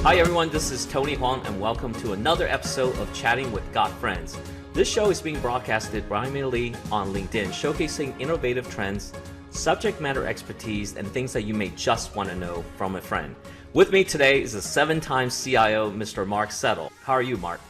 Hi everyone, this is Tony Huang and welcome to another episode of Chatting with GotFriends. This show is being broadcasted primarily on LinkedIn, showcasing innovative trends, subject matter expertise, and things that you may just want to know from a friend. With me today is a 7-time CIO, Mr. Mark Settle. How are you, Mark?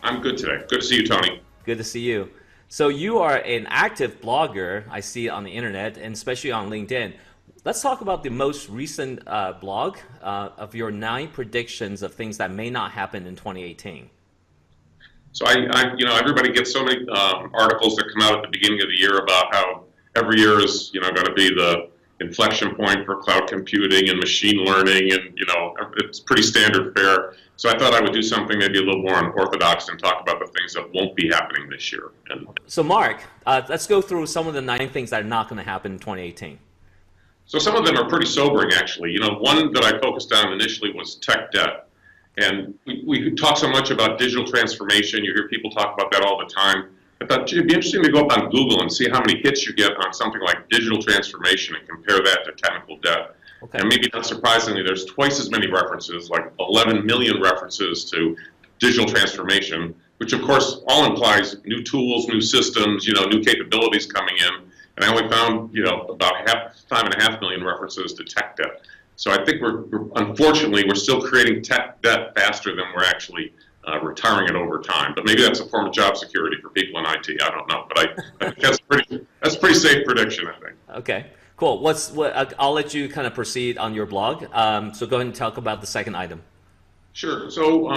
I'm good today. Good to see you, Tony. Good to see you. So you are an active blogger, I see on the internet, and especially on LinkedIn. Let's talk about the most recent blog of your 9 predictions of things that may not happen in 2018. So everybody gets so many articles that come out at the beginning of the year about how every year is, going to be the inflection point for cloud computing and machine learning, and it's pretty standard fare. So I thought I would do something maybe a little more unorthodox and talk about the things that won't be happening this year. So Mark, let's go through some of the 9 things that are not going to happen in 2018. So some of them are pretty sobering, actually. One that I focused on initially was tech debt. And we talk so much about digital transformation. You hear people talk about that all the time. I thought it'd be interesting to go up on Google and see how many hits you get on something like digital transformation and compare that to technical debt. Okay. And maybe not surprisingly, there's twice as many references, like 11 million references to digital transformation, which of course all implies new tools, new systems, new capabilities coming in. And I only found, about 5.5 million references to tech debt. So I think unfortunately, we're still creating tech debt faster than we're actually retiring it over time. But maybe that's a form of job security for people in IT. I don't know, but I think that's a pretty safe prediction, I think. Okay, cool. I'll let you kind of proceed on your blog. So go ahead and talk about the second item. Sure. So,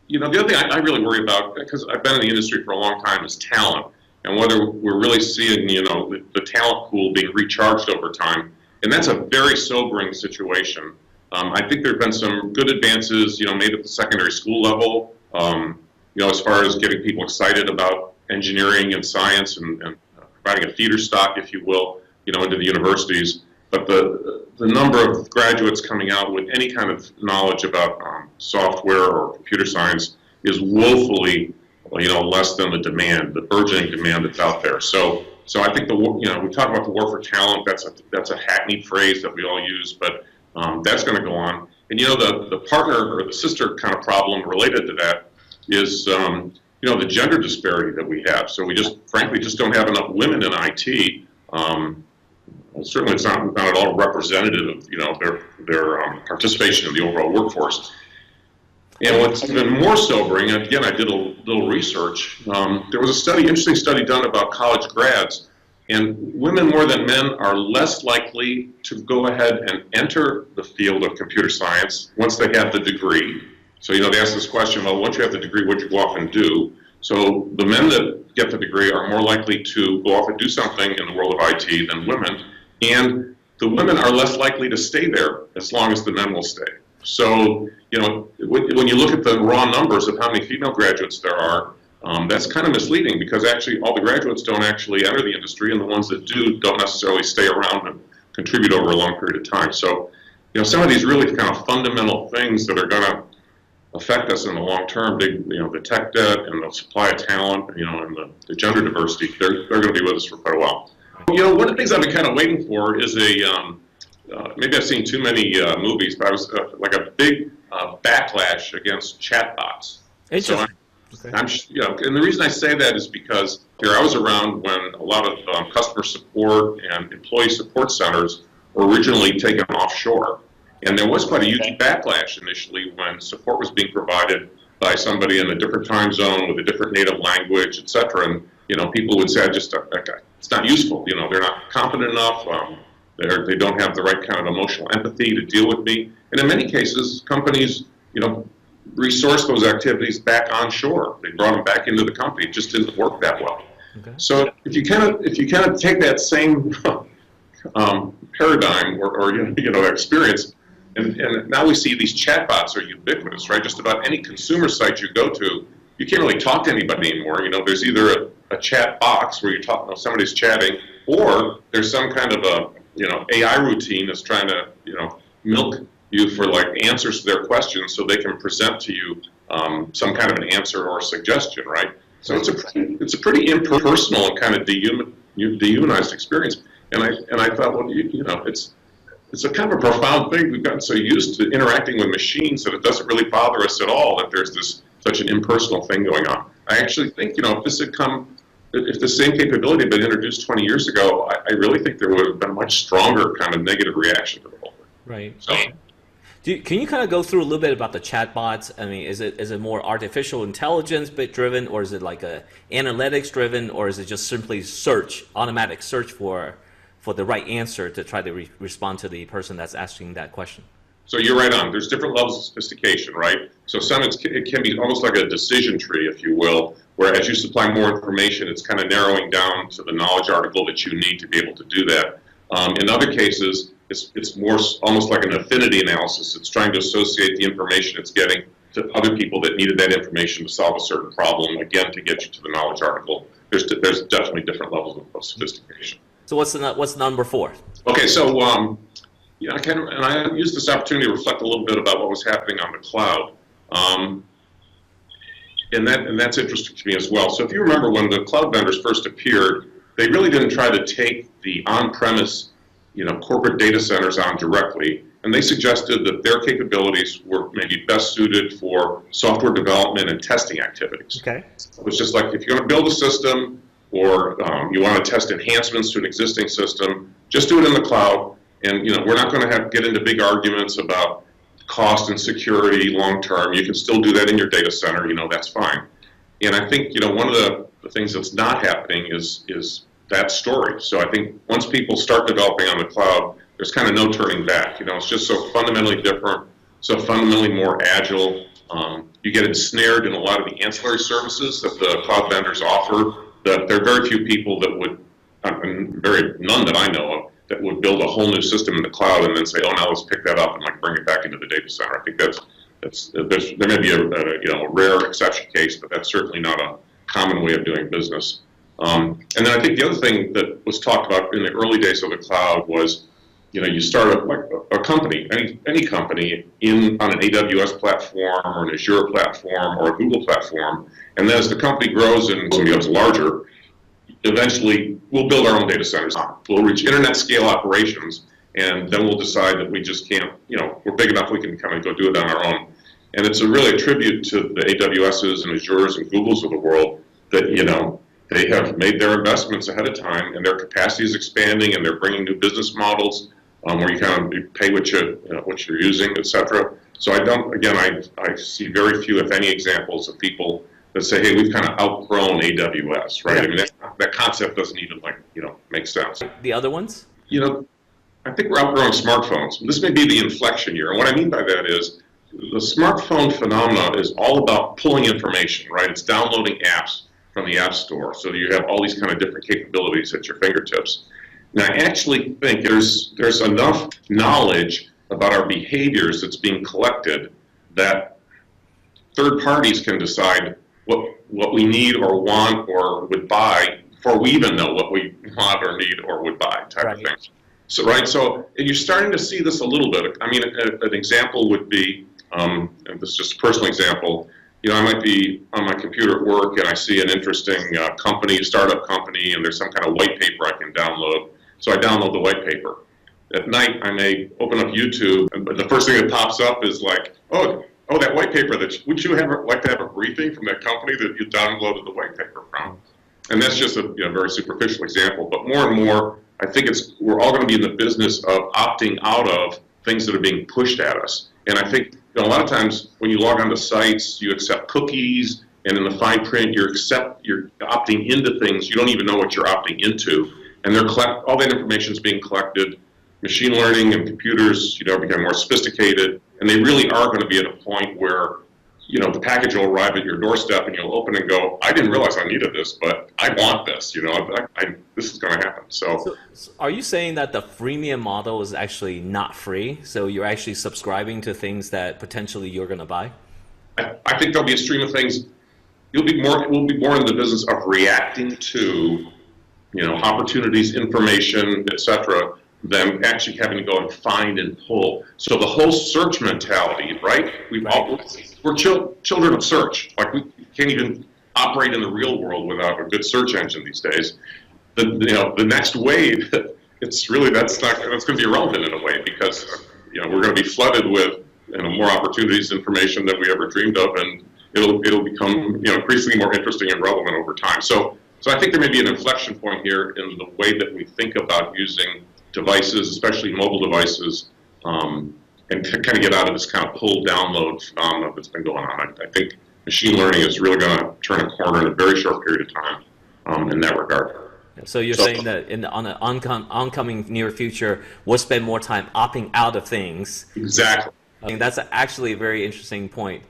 the other thing I really worry about, because I've been in the industry for a long time, is talent. And whether we're really seeing, the talent pool being recharged over time. And that's a very sobering situation. I think there have been some good advances, made at the secondary school level, as far as getting people excited about engineering and science and providing a feeder stock, if you will, into the universities. But the number of graduates coming out with any kind of knowledge about software or computer science is woefully less than the burgeoning demand that's out there. So I think we talk about the war for talent. That's a hackneyed phrase that we all use, but that's going to go on. And the partner or the sister kind of problem related to that is the gender disparity that we have. So we frankly don't have enough women in IT. Certainly, it's not at all representative of their participation in the overall workforce. And what's even more sobering, and again, I did a little research. There was a interesting study done about college grads, and women more than men are less likely to go ahead and enter the field of computer science once they have the degree. So, they ask this question, well, once you have the degree, what do you go off and do? So the men that get the degree are more likely to go off and do something in the world of IT than women, and the women are less likely to stay there as long as the men will stay. So, when you look at the raw numbers of how many female graduates there are, that's kind of misleading because actually all the graduates don't actually enter the industry, and the ones that do don't necessarily stay around and contribute over a long period of time. So, some of these really kind of fundamental things that are going to affect us in the long term, the tech debt and the supply of talent, and the gender diversity, they're going to be with us for quite a while. One of the things I've been kind of waiting for is maybe I've seen too many movies, but I was like a big backlash against chatbots. Interesting. So and the reason I say that is because I was around when a lot of customer support and employee support centers were originally taken offshore. And there was quite a huge backlash initially when support was being provided by somebody in a different time zone with a different native language, et cetera. And, people would say, it's not useful. They're not competent enough. They don't have the right kind of emotional empathy to deal with me. And in many cases, companies, resource those activities back onshore. They brought them back into the company. It just didn't work that well. Okay. So if you kind of take that same paradigm or experience, and now we see these chatbots are ubiquitous, right? Just about any consumer site you go to, you can't really talk to anybody anymore. There's either a chat box where somebody's chatting, or there's some kind of AI routine that's trying to, milk you for answers to their questions so they can present to you some kind of an answer or suggestion, right? So it's a pretty impersonal and kind of dehumanized experience. And I thought, well, it's a kind of a profound thing. We've gotten so used to interacting with machines that it doesn't really bother us at all that there's such an impersonal thing going on. I actually think, if the same capability had been introduced 20 years ago, I really think there would have been a much stronger kind of negative reaction to the whole thing. Right. So, can you kind of go through a little bit about the chatbots? I mean, is it more artificial intelligence bit driven, or is it like a analytics driven, or is it just simply automatic search for the right answer to try to respond to the person that's asking that question? So you're right on. There's different levels of sophistication, right? So it can be almost like a decision tree, if you will, where as you supply more information, it's kind of narrowing down to the knowledge article that you need to be able to do that. In other cases, it's more almost like an affinity analysis. It's trying to associate the information it's getting to other people that needed that information to solve a certain problem, again, to get you to the knowledge article. There's definitely different levels of sophistication. So what's number 4? Okay, so I used this opportunity to reflect a little bit about what was happening on the cloud, and that's interesting to me as well. So if you remember when the cloud vendors first appeared, they really didn't try to take the on-premise, corporate data centers on directly, and they suggested that their capabilities were maybe best suited for software development and testing activities. Okay. It was just like, if you're going to build a system or you want to test enhancements to an existing system, just do it in the cloud. And we're not going to get into big arguments about cost and security long term. You can still do that in your data center. That's fine. And I think one of the things that's not happening is that story. So I think once people start developing on the cloud, there's kind of no turning back. It's just so fundamentally different, so fundamentally more agile. You get ensnared in a lot of the ancillary services that the cloud vendors offer. That there are very few people that would, none that I know of, that would build a whole new system in the cloud and then say, oh, now let's pick that up and bring it back into the data center. I think there may be a rare exception case, but that's certainly not a common way of doing business. And then I think the other thing that was talked about in the early days of the cloud was, you start a company, any company on an AWS platform or an Azure platform or a Google platform, and then as the company grows and becomes larger, eventually we'll build our own data centers. We'll reach internet scale operations, and then we'll decide that we just can't, we're big enough we can kind of go do it on our own. And it's really a tribute to the AWSs and Azures and Googles of the world that, they have made their investments ahead of time, and their capacity is expanding, and they're bringing new business models where you kind of pay what you're using, et cetera. So I see very few, if any, examples of people that say, hey, we've kind of outgrown AWS, right? Yeah. I mean, that concept doesn't even make sense. The other ones? I think we're outgrowing smartphones. This may be the inflection year. And what I mean by that is the smartphone phenomena is all about pulling information, right? It's downloading apps from the App Store. So you have all these kind of different capabilities at your fingertips. Now, I actually think there's enough knowledge about our behaviors that's being collected that third parties can decide what we need or want or would buy before we even know what we want or need or would buy type of thing. So you're starting to see this a little bit. I mean, an example would be, and this is just a personal example, I might be on my computer at work and I see an interesting startup company, and there's some kind of white paper I can download. So I download the white paper. At night, I may open up YouTube, and the first thing that pops up is like, oh, that white paper, would you like to have a briefing from that company that you downloaded the white paper from? And that's just a very superficial example, but more and more, I think we're all going to be in the business of opting out of things that are being pushed at us. And I think a lot of times when you log onto sites, you accept cookies, and in the fine print, you're opting into things you don't even know what you're opting into, and all that information is being collected. Machine learning and computers, become more sophisticated, and they really are going to be at a point where, the package will arrive at your doorstep, and you'll open and go, I didn't realize I needed this, but I want this. This is going to happen. So, are you saying that the freemium model is actually not free? So you're actually subscribing to things that potentially you're going to buy? I think there'll be a stream of things. We'll be more in the business of reacting to, opportunities, information, etc., than actually having to go and find and pull. So the whole search mentality, right? We're children of search. Like, we can't even operate in the real world without a good search engine these days. The next wave it's really that's going to be irrelevant in a way because we're going to be flooded with more opportunities, information than we ever dreamed of, and it'll become increasingly more interesting and relevant over time. So I think there may be an inflection point here in the way that we think about using devices, especially mobile devices, and to kind of get out of this kind of pull download phenomenon that's been going on. I think machine learning is really going to turn a corner in a very short period of time in that regard. So you're saying that on an oncoming near future, we'll spend more time opting out of things. Exactly. I think that's actually a very interesting point.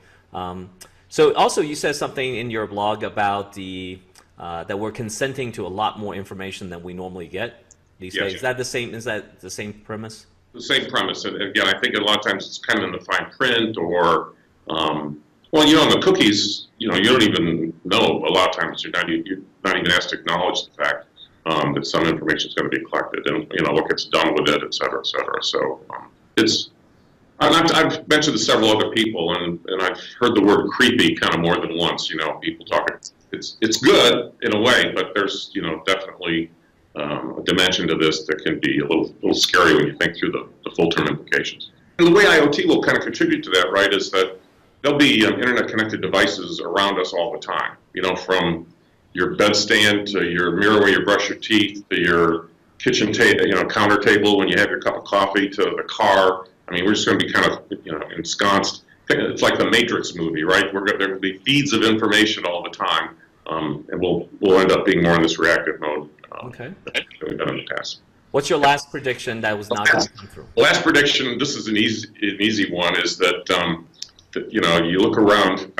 So also you said something in your blog about that we're consenting to a lot more information than we normally get these days. Is that the same? Is that the same premise? The same premise. And again, I think a lot of times it's kind of in the fine print, or in the cookies, you don't even know. A lot of times you're not even asked to acknowledge the fact that some information is going to be collected, and what gets done with it, et cetera, et cetera. So it's. I've mentioned to several other people, and I've heard the word creepy kind of more than once. People talking. It's good in a way, but there's definitely a dimension to this that can be a little scary when you think through the full-term implications. And the way IoT will kind of contribute to that, right, is that there'll be internet-connected devices around us all the time. From your bedstand to your mirror where you brush your teeth to your kitchen counter table when you have your cup of coffee to the car. I mean, we're just going to be kind of ensconced. It's like the Matrix movie, right? There will be feeds of information all the time, and we'll end up being more in this reactive mode than we've done in the past. What's your last prediction that was not going to come through? Last prediction. This is an easy one. Is that you look around.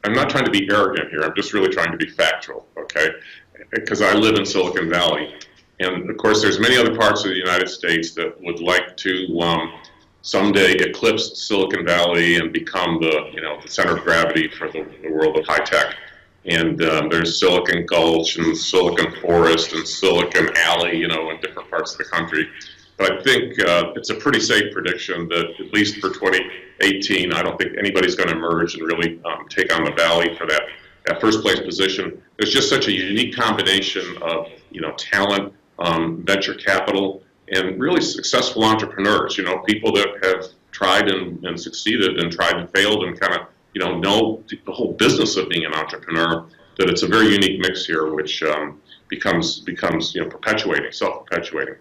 I'm not trying to be arrogant here. I'm just really trying to be factual, okay? Because I live in Silicon Valley, and of course, there's many other parts of the United States that would like to someday eclipse Silicon Valley and become the center of gravity for the world of high tech. And there's Silicon Gulch and Silicon Forest and Silicon Alley, in different parts of the country. But I think it's a pretty safe prediction that at least for 2018, I don't think anybody's going to emerge and really take on the valley for that first place position. There's just such a unique combination of talent, venture capital, and really successful entrepreneurs. People that have tried and succeeded and tried and failed and kind of know the whole business of being an entrepreneur. That it's a very unique mix here, which becomes perpetuating, self-perpetuating.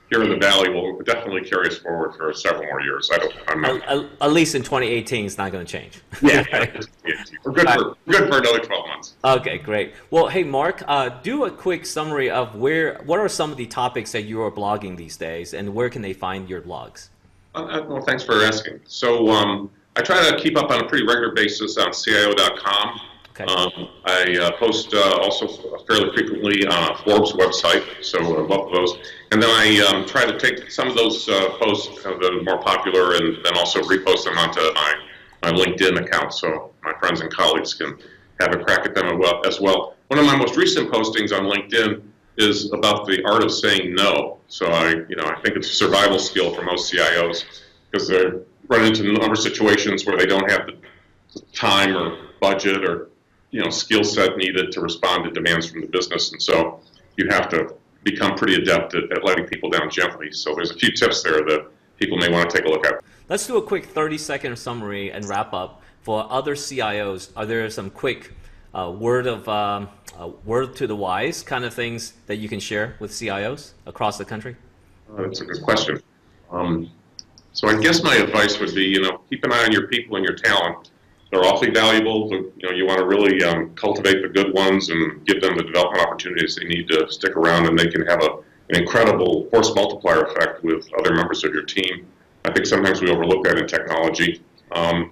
Here in the Valley will definitely carry us forward for several more years. At least in 2018, it's not going to change. Yeah, we're good for another 12 months. Okay, great. Well, hey, Mark, do a quick summary of what are some of the topics that you are blogging these days, and where can they find your blogs? Well, thanks for asking. So I try to keep up on a pretty regular basis on CIO.com. Okay. I post also fairly frequently on a Forbes website, so both of those. And then I try to take some of those posts that are more popular and then also repost them onto my LinkedIn account so my friends and colleagues can have a crack at them as well. One of my most recent postings on LinkedIn is about the art of saying no. So I think it's a survival skill for most CIOs because they're running into a number of situations where they don't have the time or budget or skill set needed to respond to demands from the business, and so you have to become pretty adept at letting people down gently. So there's a few tips there that people may want to take a look at. Let's do a quick 30-second summary and wrap up. For other CIOs, are there some quick word to the wise kind of things that you can share with CIOs across the country? That's a good question. So I guess my advice would be, keep an eye on your people and your talent. They're awfully valuable. You want to really cultivate the good ones and give them the development opportunities they need to stick around, and they can have an incredible force multiplier effect with other members of your team. I think sometimes we overlook that in technology. And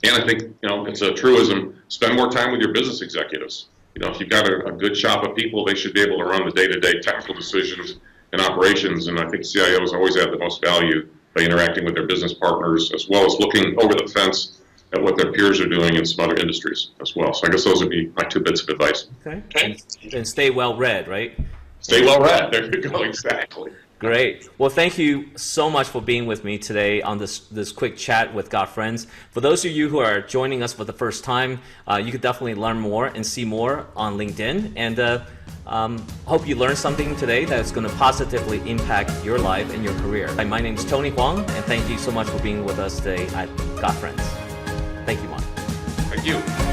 I think, it's a truism, spend more time with your business executives. If you've got a good shop of people, they should be able to run the day-to-day technical decisions and operations, and I think CIOs always add the most value by interacting with their business partners, as well as looking over the fence at what their peers are doing in some other industries as well. So I guess those would be my 2 bits of advice. Okay. And stay well read, right? Stay well read. There you go. Exactly. Great. Well, thank you so much for being with me today on this quick chat with GotFriends. For those of you who are joining us for the first time, you could definitely learn more and see more on LinkedIn. And hope you learned something today that's going to positively impact your life and your career. Hi, my name is Tony Huang, and thank you so much for being with us today at GotFriends. Thank you, Juan. Thank you.